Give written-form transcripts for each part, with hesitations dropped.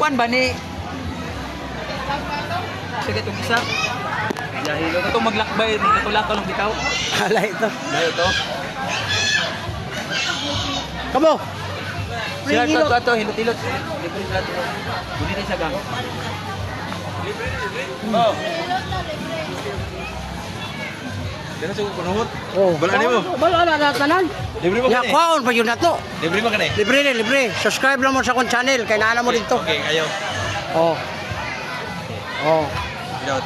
Kuan ba ni? Sige itong isa. Dahil ito maglakbay, natulakaw ng bitaw. Hala ito. Dahil ito. Kamo. Sila ito, hilot-hilot. Libre sila ito. Buli na sa gang. Oh. Dito sa kunuhot. Oh, Bala nimo. Bala na tanan. Libre mo Ya kani. kwaon pa yun nato. Libre mo kani. Libre ni, libre. Subscribe lang mo sa akong channel kay naana mo dito. Okay, ayaw. Oh. Oh. Hilot.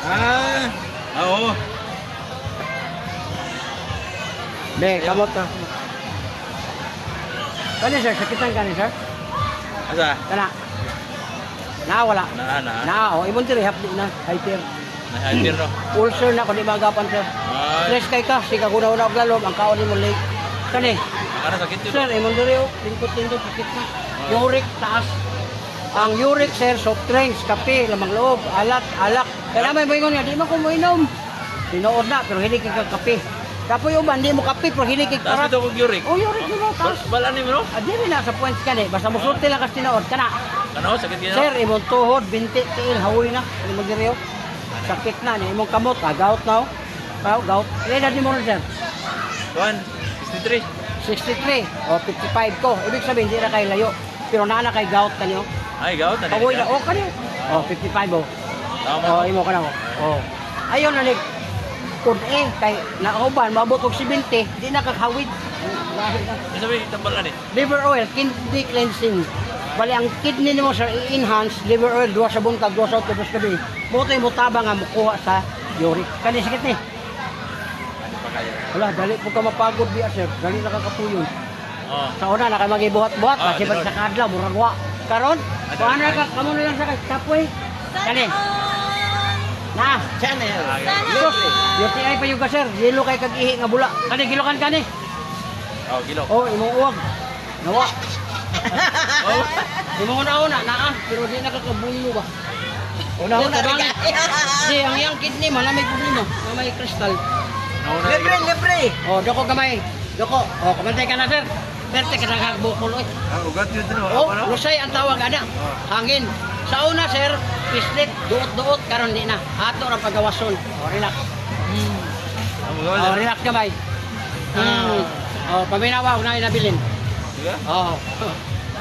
Oo. Be, kamot ka. Kani sir, sakitan kani sir? Asa? Kana. Na wala. Na. Na, oh, imong diri hapdi na, hyper. Nahadir no. Ulcer na kundi magapan sir. Ay. Stress kay ka, sika kuna una og lalom ang kaon nimo late. Kani. Ana sakit yun. Sir, imong diri oh, lingkot-lingkot sakit na. Uric taas. Ang uric sir, soft drinks, kape, lamang loob, alak. Kaya may moingon nga, di man ko moinom. Tinuod na, pero hindi kay kape. Tapos yung uban, di mo kape, pero hindi kay Taas karat. ito kong uric. Oh, uric mo taas. Bala nimo no. Dili na sa points ka ni, basta musulti lang kasi tinuod. Kana. Ano sakit yun? Sir, imong tuhod, binti, tiil, hawoy na. Imong diri oh. Sakit na ni imong kamot, gout na oh. Gout. Ilan di mo na sir? Kuan 63. 63 o 55 ko. Ibig sabihin, di na kay layo. Pero naana kay gout kanyo. Ay, gout na. Hawoy na, oh kanyo. Oh, 55 oh. Tama. Oh, imo ka na oh. Oh. Ayon na ni kud kay nauban maabot og 70, di na kakawid. Lahi na. Ano sabi tambal ani? Liver oil, kidney cleansing. Bali ang kidney nimo sir i-enhance liver oil duwa sa buntag, duwa sa utubos gabi. Buto mo tabang nga mukuha sa uric. Kani sakit ni. Wala, dali po ka mapagod biya sir. Dali na kakapuyon. Oh. Sa una na kay magibuhat-buhat, Ah, kasi pag tinuod. sa kadlaw murag wa. Karon, kuan na ka kamo na lang sa kapoy. Kani. Na, channel. Sus, yung TI pa yung ka sir, yelo kay kag-ihi nga bula. Kani gilokan kani. Oh, gilo. Oh, imong uwag. Nawa. Oh. Imong una naa, pero di na kakabulo ba. Una bang. Di ang iyang kidney man may problema, na may kristal. Libre. Oh, doko gamay. Doko. Oh, kamantay ka na sir. Perte ka na bukol oy. Ugat yun din. Oh, lusay ang tawag ana. Hangin. Sa una sir, pislit, duot-duot karon di na. Ato ra pagawason. Oh, relax. Oh, relax gamay. Oh, paminawa na inabilin. Oh.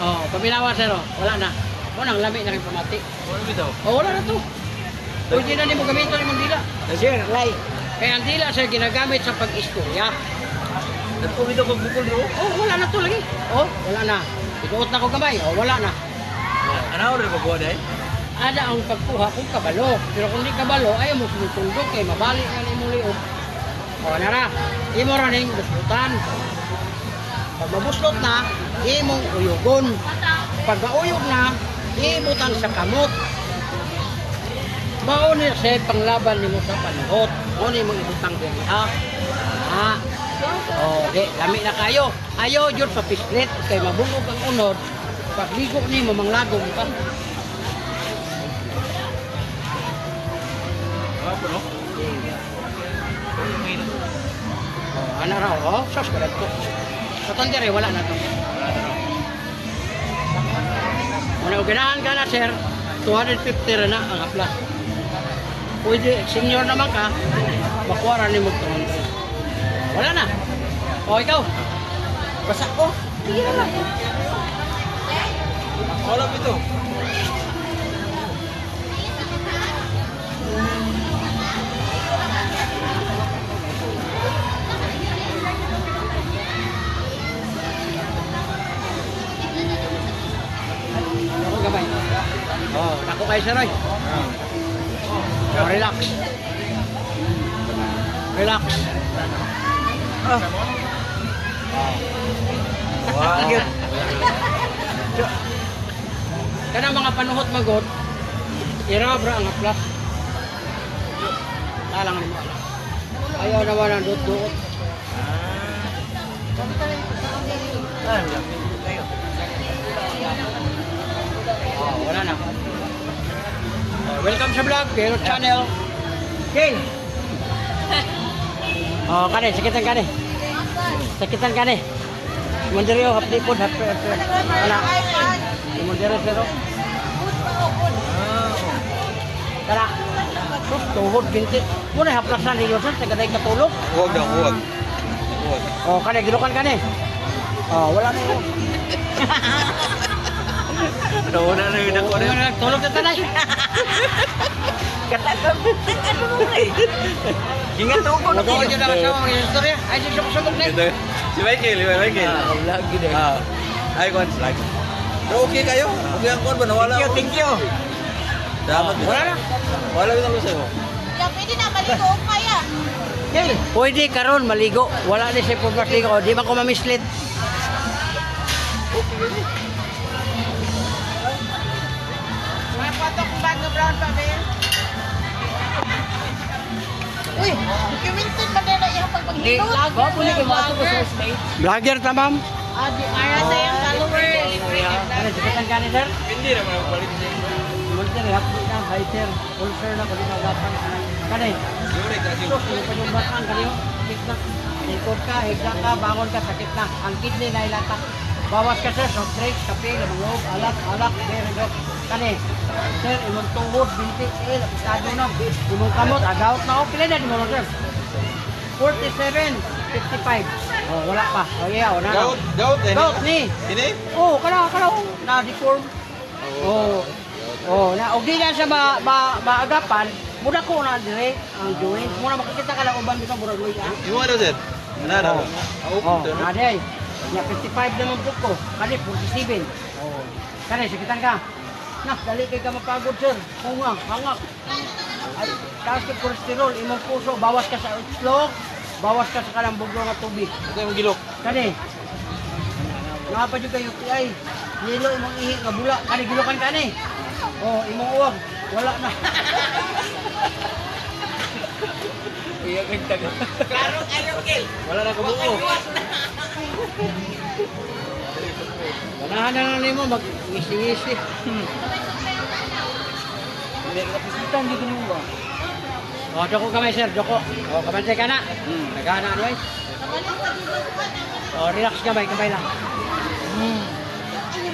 Oh, paminawa sir. Oh. Wala na. Unang lami na rin pamati. Ano bitaw? Oh, wala na to. Pwede na ni mo gamitin ni mong dila. Sir, lay. Kaya ang dila sir ginagamit sa pag-istorya. Nagpo bitaw kag bukol ro. Oh, wala na to lagi. Oh, wala na. Ikuot na ko gamay. Oh, wala na. Ano rin pagkuha dai? Ada ang pagkuha kung kabalo. Pero kung di kabalo, ayaw mo sumutundok kay mabalik nga ni mo liog. O, nara. Imo ra ning buslutan. Pag mabuslot na, imong uyugon. Pag mauyog na, imutan sa kamot. Mao ni sa panglaban nimo sa panhot. Mo ni mong ibutang diri ha. Ha. Oh, di lami na kayo. Ayo jud sa pislet kay mabungog ang unod. Pagligo nimo manglagom ka. Apa no? Oh, ana ra oh, sus kada to. Sa tandere wala na to. Ano ganahan ka na sir? 250 ra na ang aplas. Pwede senior naman ka, makuha ni mo 200. Wala na. O ikaw. Basta ko. Sige na lang. Wala ito. Ako gamay. Oh, ako kay sir oy. Oh, relax. Relax. Ah. Wow. Kana mga panuhot magot, irabra ang aplas. Talang mo. Ayaw naman ang dut-dut. Oh, wala na. Oh, welcome sa vlog, Kero Channel. King! Oh, kani, sakitan kani. Sakitan kani. Mandiri oh, hapdi po, hapdi. Wala. Mandiri sir. tuhod binti. Muna haplasan ninyo sir, tagaday katulog. Huwag daw, huwag. Huwag. Oh, kani gilukan kani. Oh, wala na yun. Nauna na yun ako rin. Tulog na tanay. Katatam. Ano mo eh? Ingat ako ko. Nagawa nyo na kasama mga istorya. Ay, sisok-sokok na. Si Michael, si Michael. Lagi deh. Ay, kon, slag. Pero okay kayo? Okay ang kon ba? Nawala ako. Thank you. Dapat Wala na. Wala ko na sa'yo. Ya, pwede na maligo kaya. Pwede karon maligo. Wala ni siya pagkas ligo. Di ba ko mamislit? May patok bag na brown pa, Ben. Uy, documented pa din na yung pagpaghintod. Bawa po kayo mga ito sa state. Vlogger ta ma'am. Para sa yung followers. Ano, sikitan ka ni sir? Hindi naman ako palit sa'yo. Multi hapon na, high sir. Full sir na, kali magapan. Kani, Yuri, kasi ito, sinupan kani, sakit na. Ikot ka, higla ka, bangon ka, sakit na. Ang kidney na ilata. Bawas ka sir, soft drinks, kape, lamulog, alak, very good. Kani, sir, imong tuhod, binti, lapitado na. Imong kamot, agawat na, okay na, di mo sir. 47, 55. Oh, wala pa. Oh, yeah, na. Gout eh. Gout ni. Sini? Oh, kana, na-deform. Oh. Oh, na og di na sa maagapan, muna ko na dire ang joint. Muna makikita ka lang uban dito murag luya. Yung ano, sir? Nara. Oh, na day. Ya 55 naman po ko. Kani 47. Oh. Kani sikitan ka. Nak, dali kay ka mapagod, sir. Hunga, hangak. Ay, taas ka cholesterol, imong puso, bawas ka sa itlog, bawas ka sa kalambuglo nga tubig. Ito yung gilok. Kani. Nga pa dyan kayo, ay, nilo imong ihi nga bula. Kani, gilukan kani. Oh, imong uwag. Wala na. Iya kagtag. Wala na kabuo. Ganahan na lang nimo mag-ngisi-ngisi. Kapisitan di ko ba? Oh, joko kamay sir, joko. Oh, kabantay ka na. Nagana ano eh. Oh, relax kamay lang.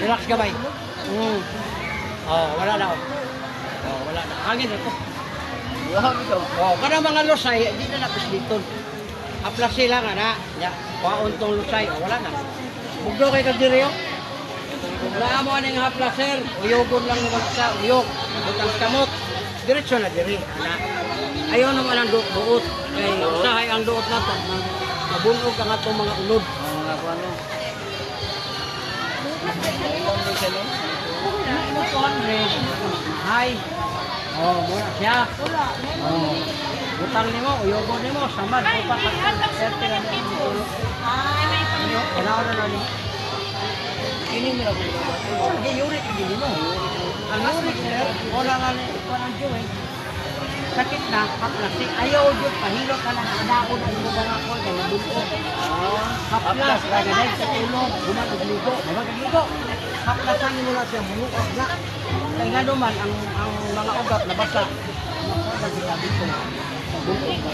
Relax kamay. Oh, wala na. Oh, wala na. Hangin ito. Wala ko. Oh, kada mga lusay, di na napisliton. Aplas sila nga na. Ya, kwaon tong lusay. Oh, wala na. Bugdo kay kagdiri yo. Wala mo aning haplas sir. Uyogon lang naman sa uyog. Butang kamot. Diretso na diri. Ana. Ayaw naman ang duot. Kay usahay ang duot nato. Mabunog ang atong mga unod. Mga ano. Hi. Oh, mura siya. Oh. Butang nimo, uyogon nimo, samad upat ang serte lang nimo. Wala na ni. Ini mira ko. Oh, lagi uric din mo. Ang uric sir, wala nga ni kanang joint. Sakit na, haplas. Ayaw jud pahilo ka na adako na imo ba ako kay nabuto. Haplas ka na sa ulo, gumaligo, magagligo. Haplasan mo na siya bunuot na. Kaya nga naman ang mga ugat na basa. Makakal sila dito. Bunuot na.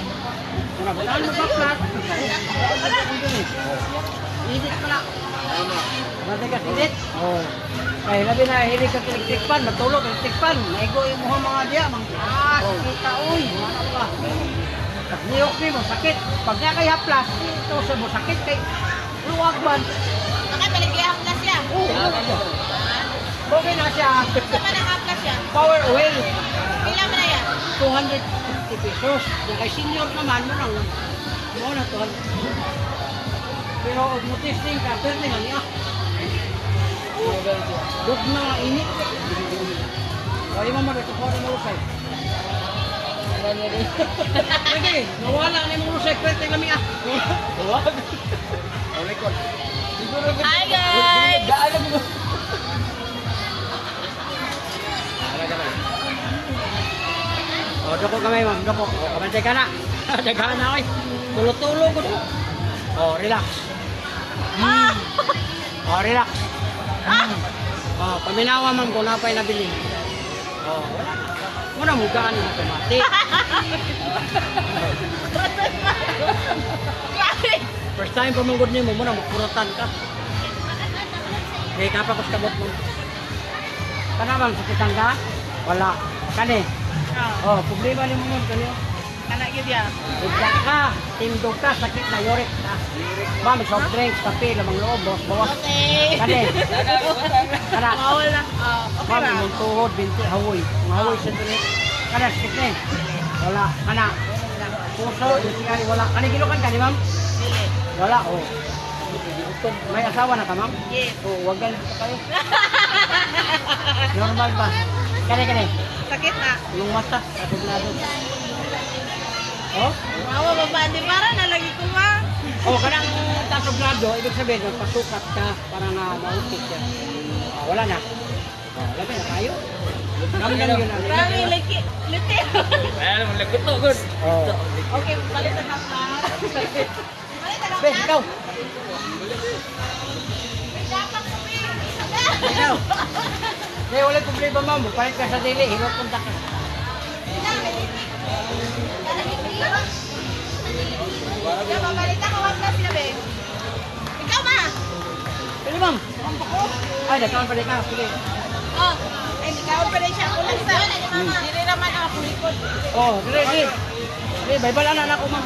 Kung nabutaan mo haplas, init ka na. Matay ka sinit? Oo. Kaya labi na hilig ka electric fan, matulog electric fan. Naigo yung mga diya, kita uy, ano ka. Niyok ni mo, sakit. Pag niya kay haplas, ito sa mo sakit kay luwag man. Nakabalik yung haplas yan. Okay na siya. Sa man ang haplas yan. Power oil. Pila mo na yan. 250 pesos. Yung kay senior naman, mo na to. Pero mo testing ka, pero nga niya. Dot na nga init. Kaya mo marito ko na lusay. Sige, nawala na yung lusay, pero tingnan mo ah. Huwag. Hi guys! Daanan mo. O, doko kamay ma'am, doko. O, kamantay ka na. Dagahan na ako eh. Tulo-tulo ko. O, relax. O, relax. O, paminawa ma'am kung napay nabili. O, wala. Muna mugaan yung automatic. First time pa manggod niyo mo, muna magpuratan ka. Kaya kapakos kabot mo. Kana bang sakitan ka? Wala. Kani, Oh, problema ni mo nun kanyo. Anak yun yan. Bigla ka, tindog ka, sakit na yorik ka. Ma'am, soft drinks, kape, lamang loob, bawas. Okay. Kani, kana. Bawal na. Okay Ma'am, lang. yung tuhod, binti, hawoy. Ang hawoy sa tuloy. Kana, sakit na eh. Wala, kana. Puso, binti ay wala. Kani, gilukan ka ni ma'am? Dili. Wala, oh. May asawa na ka, ma'am? Yes. Oh, wag ganito kayo. Normal ba? Kani. Sakit na. Yung mata, kasugnado. Oh? Mawa baba, di para nalagi ko ma. Oh, kanang tasugnado, ibig sabihin, pasukat ka para na maupit ka. Wala na. Labi na tayo. Ramdam yun ang Rami, laki. Liti. Ayan, malagkot to, good. Oh. Okay, palitan na plan. Palitan na Be, ikaw. Ikaw. Hindi, wala problema, ma'am. Palit ka sa dili, hirap punta ka. Ikaw, mabalita ko, wag na sila, be. Ikaw, ma. Pwede, ma'am. Ay, nagkawan pa rin ka. Sige. Oh, ay, ikaw pa rin siya. Kulang sa. Dili naman ako likod. Oh, dire. Sige, baybal anak ko, ma'am.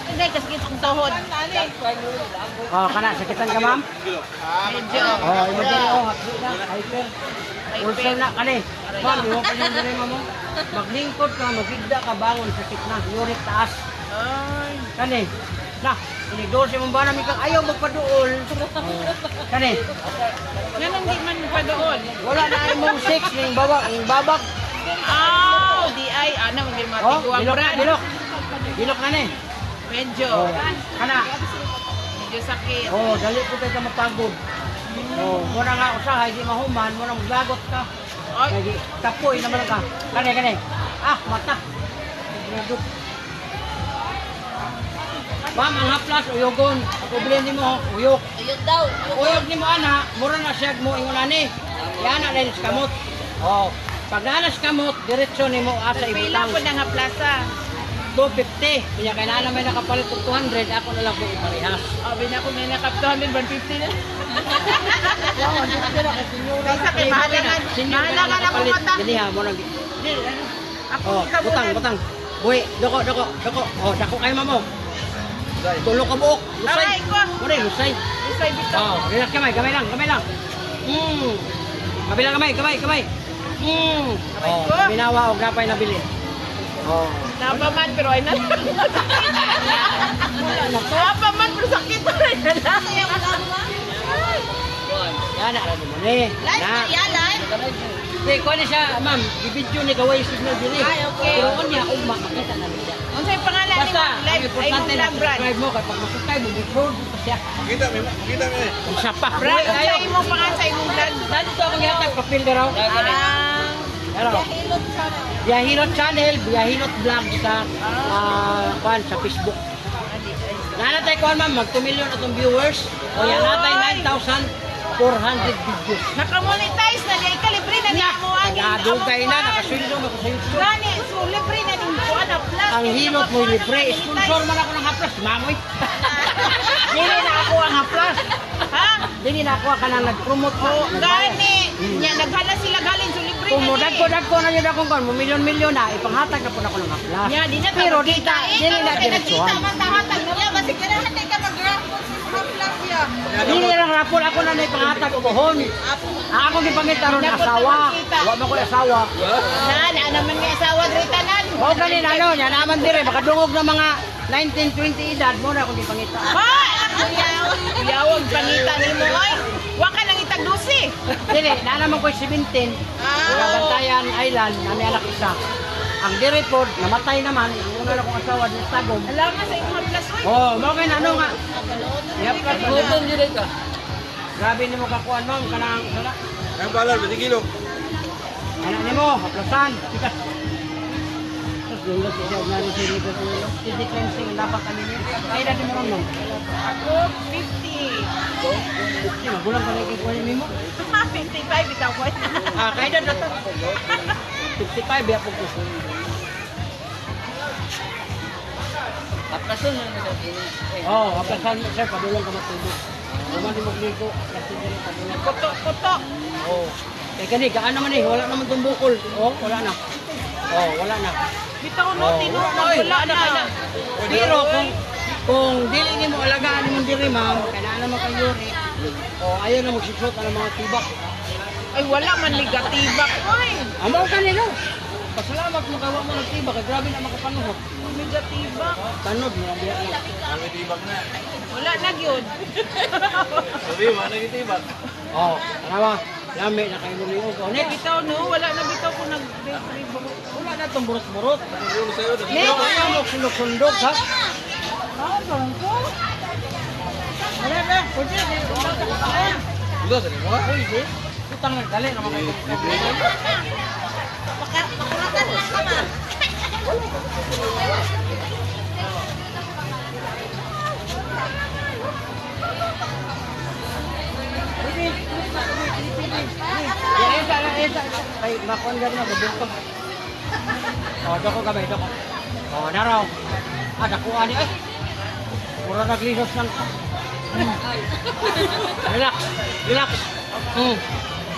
Hindi, kasakit ang tuhod. Oh, kana, sakitan ka, ma'am? Medyo. Oh, imagine oh, hapsi na, hyper. Ulcer na, kani. Ma'am, iwan ka yung dili, ma'am. Maglingkod ka, magigda ka, bangon, sakit na, uric taas. Ay. Kani, na, inigdor siya mong banam ikang ayaw magpaduol. Kani, Ganun di man pa doon. wala na ay mong sex, yung babak. Oh, di ay. Ano, hindi Oh, matiguang dilok na, brand. dilok. Dilok na ni. Medyo. Oh, kana. Medyo sakit. Oh, dali po tayo ka mapagod. Oh, muna nga usahay, di mahuman, muna maglagot ka. Ay. Lagi, tapoy naman ka. Kani. Ah, mata. Nagdug. Ma'am, ang haplas, uyogon. Problema ni mo, uyok. Ayun daw. Uyok ni mo, ana, mura na siya mo ingon ani. Yan na dahil sa kamot. Oh, pag nanas kamot, diretso ni mo asa Pila ibutang. po na nga plaza. 250. Kaya kailangan may nakapalit og 200, ako na lang po iparehas. Sabi na ko may nakap 200, 150 na. Wow, hindi ka na kasi Kaysa kay mahalangan ako mata. Dili ha, mo nang. Ako Oh, kabutan. butang. Buhi, doko. Oh, dako kay mamo. Tulo ka buok. Lusay. Aray ko. Muna, lusay. Isay bitaw. Oh, relax gamay lang. Kabilang kamay. Oh, ko. binawa og napay nabili. Oh. Napaman pero ay na. Napaman pero sakit pa rin na. Yan na mo ni. Na. live. Di ko ni siya, ma'am, i-video ni kaway signal dili. Ay, okay. Pero kun niya ugma makita na niya. Unsay pangalan ni Basta, ang live ay importante na mong brand. subscribe mo kay pag masubscribe mo, mag-roll pa siya. Makita mo eh. Ang siya pa. Brand Buhay kayo. sa imong pangalan sa imong brand. Dito akong yatag papel na raw. Ah. Hello. Biyahilot channel, Biyahilot vlog sa sa Facebook. Nanatay ko ma'am, mag 2 million atong viewers. O yan natay 9,400 videos. Naka-monetize na niya. Ikalibre na niya mo ang Nagdugay na, nakasweldo na ko sa YouTube. Gani, so libre na din ko na plus. Ang hilot mo libre, sponsor man ako ng haplas, mamoy. Dili na ako ang haplas. Ha? Dili na ako ka nang nag-promote mo. Gani. Nya naghala sila galin so libre na Kumudag niya. ko na yun akong kon, milyon-milyon na, ipanghatag na po na ako ng haplas. Nya di na Pero dita, dili na Nakita diretsuhan. man tahatag niya basi ganahan ka mag-raffle sa plus ya. Dili lang rapol ako na ipanghatag ugohon. Ako gipangita ron asawa. Wa mo ko asawa. Na naman may asawa diri tanan. O kanina ano, nya naman dire makadungog na mga 19, 20 edad mo na akong gipangita. Ha? Yawag pangita nimo oy. Wa ka nang itagdusi. Dili, na naman ko 17. Sa Bantayan Island, na may anak isa. Ang dire pod, namatay naman, ang una na kong asawa di Tagum. Alam na sa imong plus oy. Oh, mo kay na ano nga. Yap ka Gutom dito ka. Grabe nimo kakuan ma'am kanang sala. Ang balar, basi kilo. Anak nimo, haplasan. Terus dulu siya na ni sini ko ko. Hindi cleansing dapat kami ni. Ay dati mo ron. Ako 50. Di magulang pa lagi ko ni mo. 55 bitaw ko. Ah, kay dad dato. 55 ya po ko. Aplason na nila. Oh, haplasan sir padulong ka matulog. Huwag mo magligo. Kasi dili pa dili. Kuto. Oh. Kaya kani, gaan naman eh. Wala naman itong bukol. Oh, wala na. Oh, wala na. Bitaw no, Oh, tino na oy, wala na. Pero kung dili ni mo alagaan mo diri ma'am, kailangan naman kay Yuri. Oh, ayaw na magsusot ang mga tibak. Ay, wala man ligatibak. Oy, Amaw ka nila. Pasalamat mo kawa mo ng tibak. Kaya grabe na makapanuhot. ligatibak. Tanod mo. Biya na. Kami tibak na. Wala na gyud. Sabi, mana kitibak. Oh, tanawa. Lami na kayo mo ko. Next. Bitaw no, wala na bitaw ko nag-retrieve. Wala na itong burot-burot. Ulo sa'yo. Ito ka mo sundok ha. Wala na. Pwede na. Ulo sa'yo mo ha? Pwede. Utang nagdali naman kayo. Pakuratan lang ka ma. Ay, makuan gani na gabung ko. Oh, dako gamay dako. Oh, naraw. Ah, dako ani ay. Pura naglisos lang. Relax. Relax.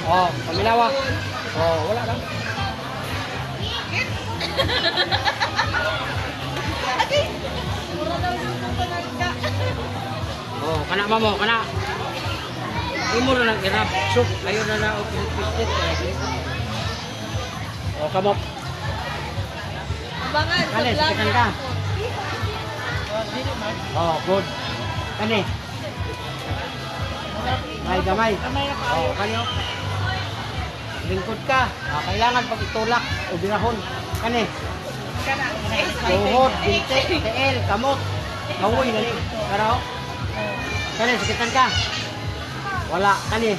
Oh, pamilawa. Oh, wala lang. Oh, kana mamo, kana. Imo na lang irap. Soup, ayo na na og pistit. Oh, kamot. Abangan Kani, sikitan ka. Oh, good. Kani. May gamay. Oh, kani. Lingkod ka. Ah, kailangan pag itulak o birahon. Kani. Tuhod, binte, teel, kamot. Kawoy na rin. Karaw. Kani, sikitan ka. Wala. Kani.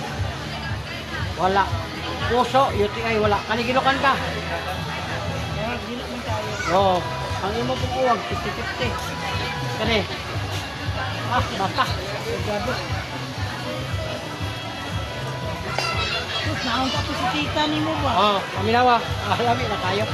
Wala. Puso, UTI, wala. Kani, ginukan ka. Oo. Ang imo pong uwag, 50-50. Kani. Ah, bata. Grabe. Naon pa si tita ni mo ba? Oh, paminawa. Ah, lami na tayo.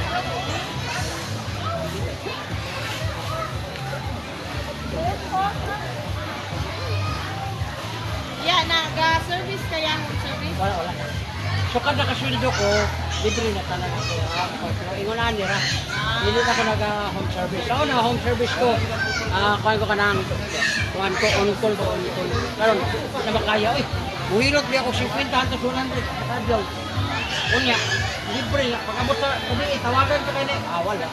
Yeah, naga-service kaya home service. Wala, wala. So kada kasweldo ko, libre na talaga ako. Pero ingunan nila. Hindi na ako nag-home service. Ako na home service ko. Kuhan ko ka ng kuhan ko, on-call ko, on-call. Karon, sa makaya, uy, buhilot di ako 50 hantos 100. Kadlaw. Unya, libre na. Pag-abot sa tabi, tawagan ka kayo na. Wala.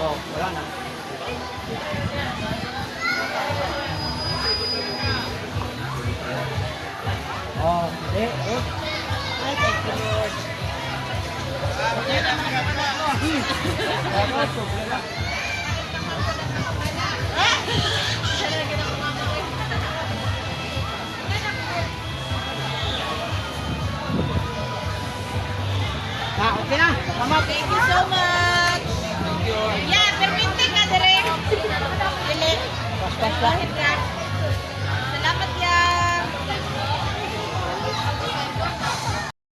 Oh, wala na. Oh, eh. Ay, thank you, Lord. Okay na. Salamat. Thank you.